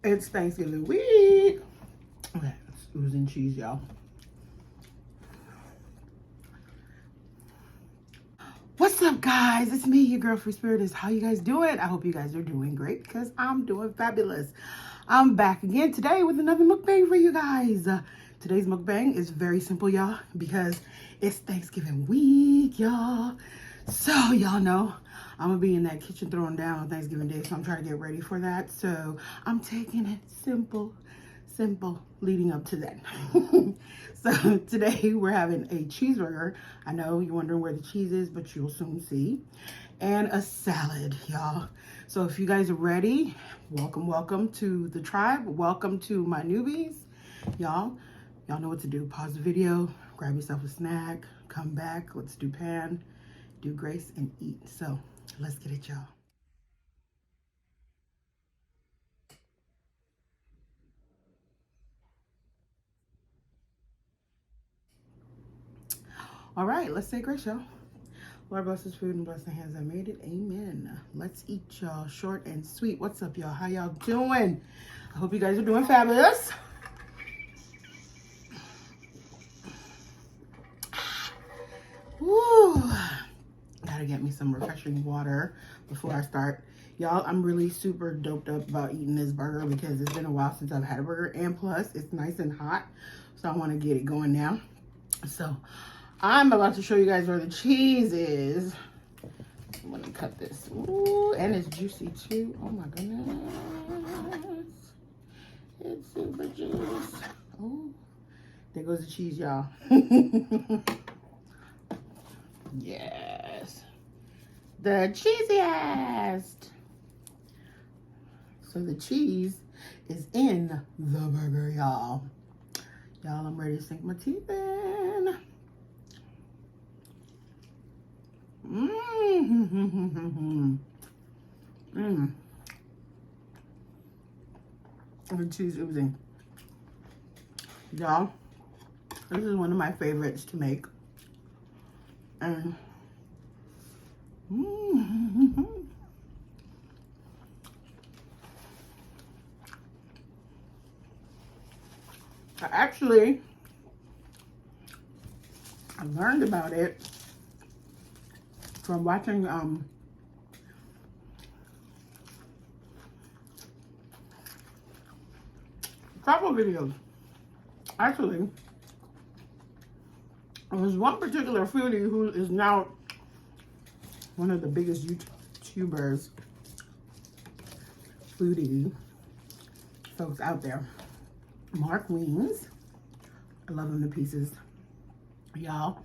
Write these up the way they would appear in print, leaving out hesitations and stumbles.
It's Thanksgiving week. Okay, it's oozing cheese, y'all. What's up, guys? It's me, your girl Free Spirit. Is how you guys doing? I hope you guys are doing great because I'm doing fabulous. I'm back again today with another mukbang for you guys. Today's mukbang is very simple, y'all, because it's Thanksgiving week, y'all. So y'all know I'm gonna be in that kitchen throwing down on Thanksgiving Day, so I'm trying to get ready for that. So I'm taking it simple leading up to that. So today we're having a cheeseburger. I know you're wondering where the cheese is, but you'll soon see. And a salad, y'all. So if you guys are ready, welcome to the tribe. Welcome to my newbies. Y'all know what to do. Pause the video, grab yourself a snack, come back, let's do pan, do grace, and eat. So let's get it, y'all. All right, let's say grace, y'all. Lord bless this food and bless the hands that made it. Amen. Let's eat, y'all. Short and sweet. What's up, y'all? How y'all doing? I hope you guys are doing fabulous. Woo. Gotta get me some refreshing water before I start. Y'all, I'm really super doped up about eating this burger because it's been a while since I've had a burger. And plus, it's nice and hot. So I want to get it going now. So I'm about to show you guys where the cheese is. I'm gonna cut this. Ooh, and it's juicy too. Oh my goodness. It's super juicy. Oh, there goes the cheese, y'all. Yes. The cheesiest. So the cheese is in the burger, y'all. Y'all, I'm ready to sink my teeth in. The cheese oozing. Y'all, this is one of my favorites to make. And I learned about it from watching travel videos. Actually, there was one particular foodie who is now one of the biggest YouTubers, foodie folks out there. Mark Weens. I love him to pieces. Y'all,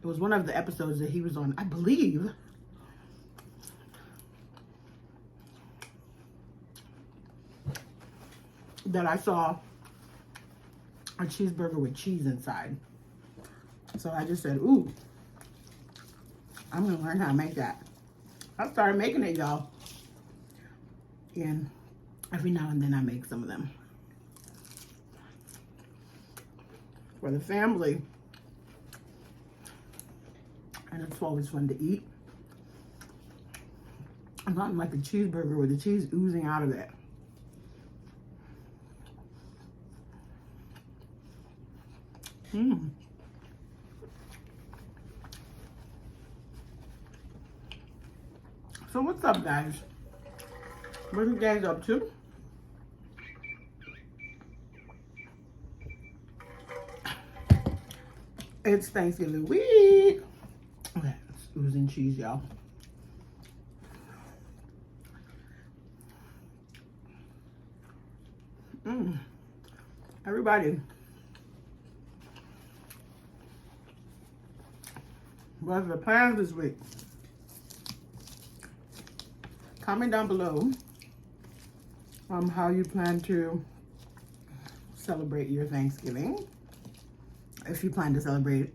it was one of the episodes that he was on, I believe. That I saw a cheeseburger with cheese inside. So I just said, ooh, I'm gonna learn how to make that. I started making it, y'all. And every now and then I make some of them for the family. And it's always fun to eat. It's not like a cheeseburger with the cheese oozing out of it. So what's up, guys? What are you guys up to? It's Thanksgiving week. Okay, it's oozing cheese, y'all. Everybody, what's the plans this week? Comment down below how you plan to celebrate your Thanksgiving, if you plan to celebrate it.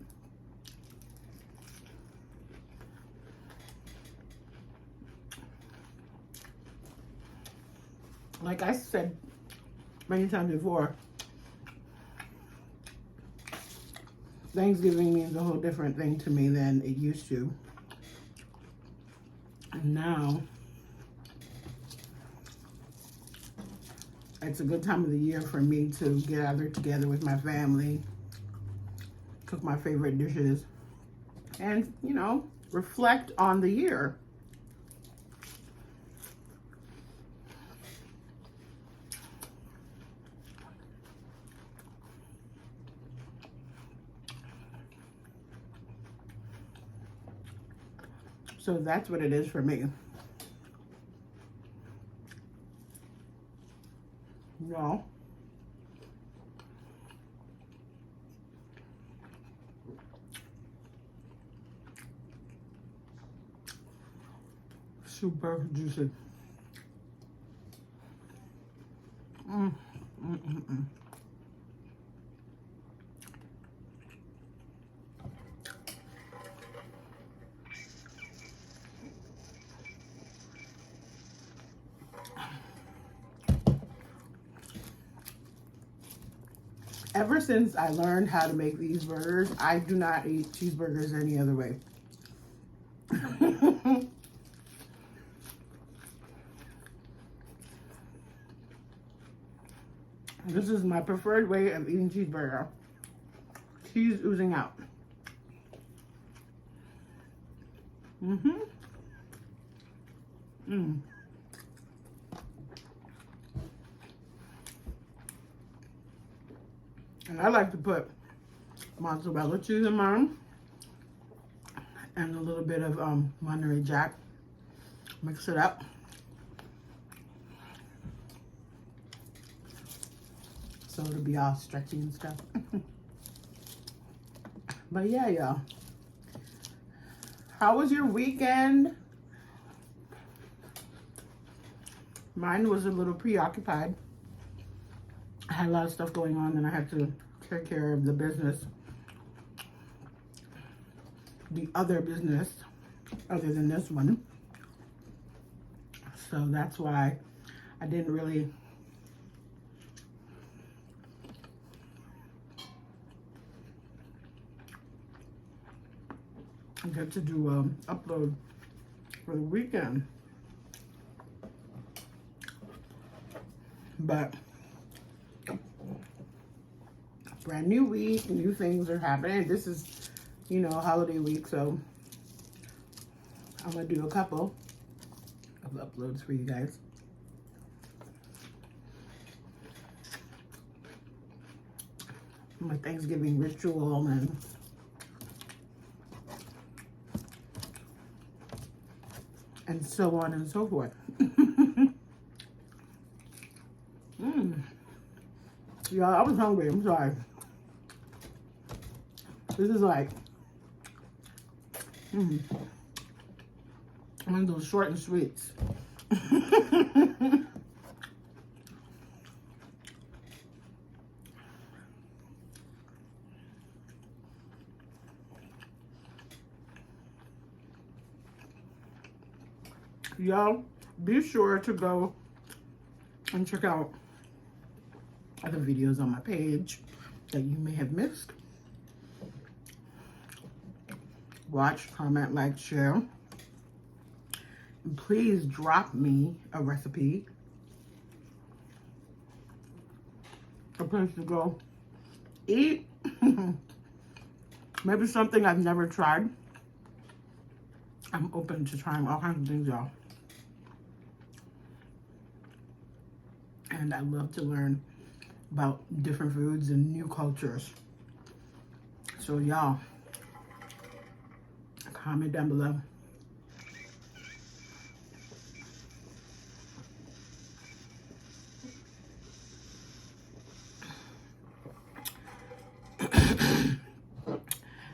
Like I said many times before, Thanksgiving means a whole different thing to me than it used to. And now It's a good time of the year for me to gather together with my family, cook my favorite dishes, and, you know, reflect on the year. So that's what it is for me. No. Super juicy. Mm, mm, mm, mm. Ever since I learned how to make these burgers, I do not eat cheeseburgers any other way. This is my preferred way of eating cheeseburger. Cheese oozing out. Mm-hmm. Mm. And I like to put mozzarella cheese in mine and a little bit of Monterey Jack. Mix it up. So it'll be all stretchy and stuff. But yeah, y'all. How was your weekend? Mine was a little preoccupied. I had a lot of stuff going on and I had to take care of the business. The other business, other than this one. So that's why I didn't really get to do upload for the weekend. But brand new week, new things are happening. This is, you know, holiday week, so I'm gonna do a couple of uploads for you guys. My Thanksgiving ritual and so on and so forth. Yeah, I was hungry. I'm sorry. This is like one of those short and sweets. Y'all, be sure to go and check out other videos on my page that you may have missed. Watch, comment, like, share. And please drop me a recipe, a place to go eat. Maybe something I've never tried. I'm open to trying all kinds of things, y'all. And I love to learn about different foods and new cultures. So y'all, comment down below.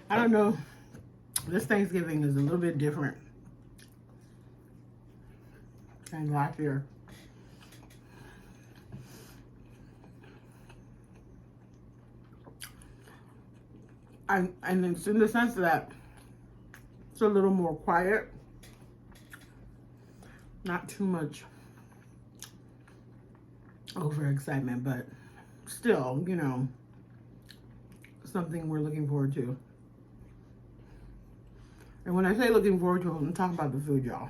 I don't know, this Thanksgiving is a little bit different than last year. And it's in the sense that it's a little more quiet, not too much overexcitement, but still, you know, something we're looking forward to. And when I say looking forward to, I'm talking about the food, y'all.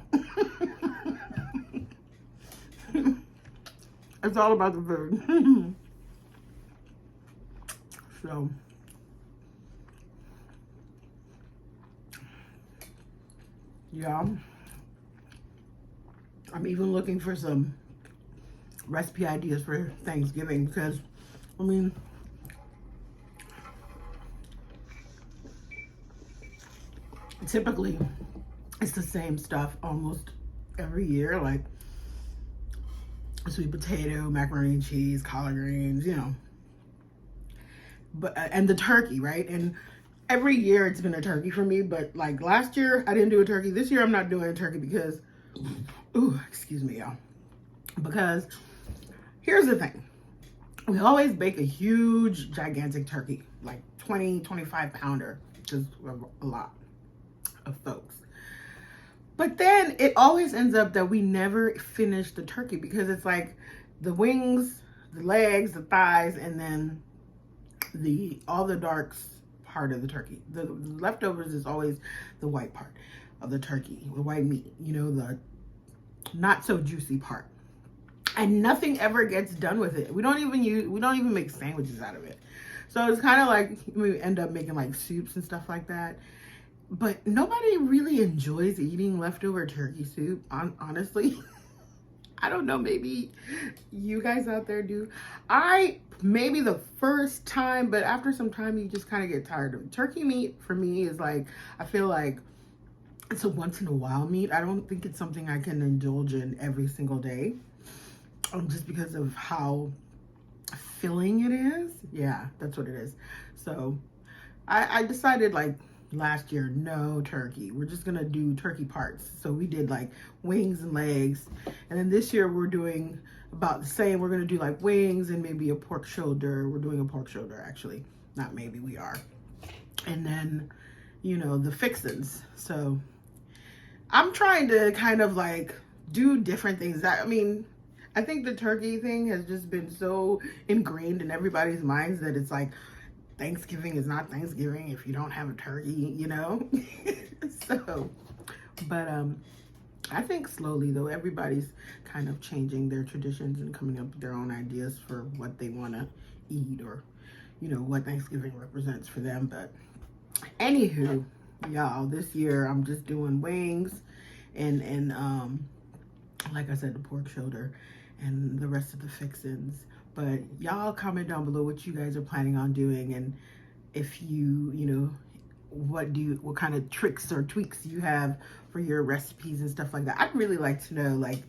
It's all about the food. So, yeah. I'm even looking for some recipe ideas for Thanksgiving because, I mean, typically it's the same stuff almost every year, like sweet potato, macaroni and cheese, collard greens, you know. But and the turkey, right? And every year it's been a turkey for me, but like last year I didn't do a turkey. This year I'm not doing a turkey because, ooh, excuse me, y'all. Because here's the thing. We always bake a huge, gigantic turkey, like 20, 25 pounder, because we're a lot of folks. But then it always ends up that we never finish the turkey because it's like the wings, the legs, the thighs, and then all the darks part of the turkey. The leftovers is always the white part of the turkey, the white meat, you know, the not so juicy part. And nothing ever gets done with it. We don't even make sandwiches out of it. So it's kind of like we end up making like soups and stuff like that. But nobody really enjoys eating leftover turkey soup, honestly. I don't know, maybe you guys out there do. Maybe the first time, but after some time you just kind of get tired of it. Turkey meat for me is like, I feel like it's a once in a while meat. I don't think it's something I can indulge in every single day. Just because of how filling it is. Yeah, that's what it is. So I decided like last year, no turkey. We're just gonna do turkey parts. So we did like wings and legs. And then this year we're doing about the same. We're gonna do like wings and maybe a pork shoulder. We're doing a pork shoulder actually. Not maybe, we are. And then, you know, the fixins. So I'm trying to kind of like do different things. I mean, I think the turkey thing has just been so ingrained in everybody's minds that it's like Thanksgiving is not Thanksgiving if you don't have a turkey, you know? So, but I think slowly though, everybody's kind of changing their traditions and coming up with their own ideas for what they want to eat or, you know, what Thanksgiving represents for them. But anywho, y'all, this year I'm just doing wings and like I said, the pork shoulder and the rest of the fixins. But y'all comment down below what you guys are planning on doing, and if you know, what kind of tricks or tweaks you have for your recipes and stuff like that. I'd really like to know, like,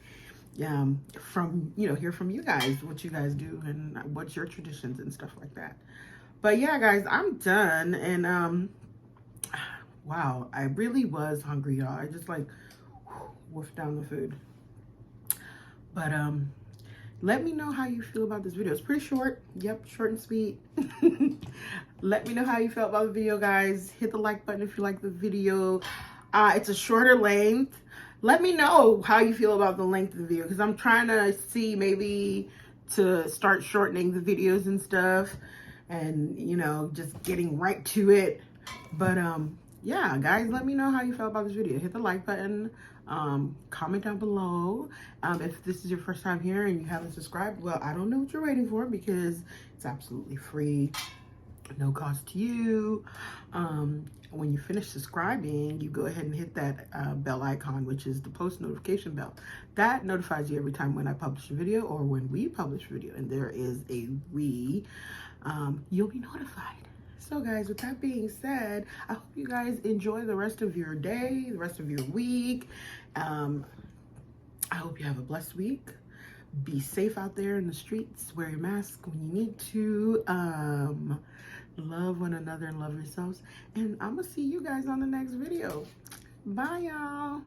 from, you know, hear from you guys what you guys do and what's your traditions and stuff like that. But yeah, guys, I'm done, and wow, I really was hungry, y'all. I just like wolfed down the food. But let me know how you feel about this video. It's pretty short. Yep, short and sweet. Let me know how you felt about the video, guys. Hit the like button if you like the video. It's a shorter length. Let me know how you feel about the length of the video, because I'm trying to see maybe to start shortening the videos and stuff, and, you know, just getting right to it. But yeah, guys, let me know how you felt about this video. Hit the like button. Comment down below. If this is your first time here and you haven't subscribed, well, I don't know what you're waiting for, because it's absolutely free, no cost to you. When you finish subscribing, you go ahead and hit that bell icon, which is the post notification bell. That notifies you every time when I publish a video or when we publish a video, and there is a you'll be notified. So guys, with that being said, I hope you guys enjoy the rest of your day, the rest of your week. I hope you have a blessed week. Be safe out there in the streets. Wear your mask when you need to. Love one another and love yourselves. And I'm gonna see you guys on the next video. Bye, y'all.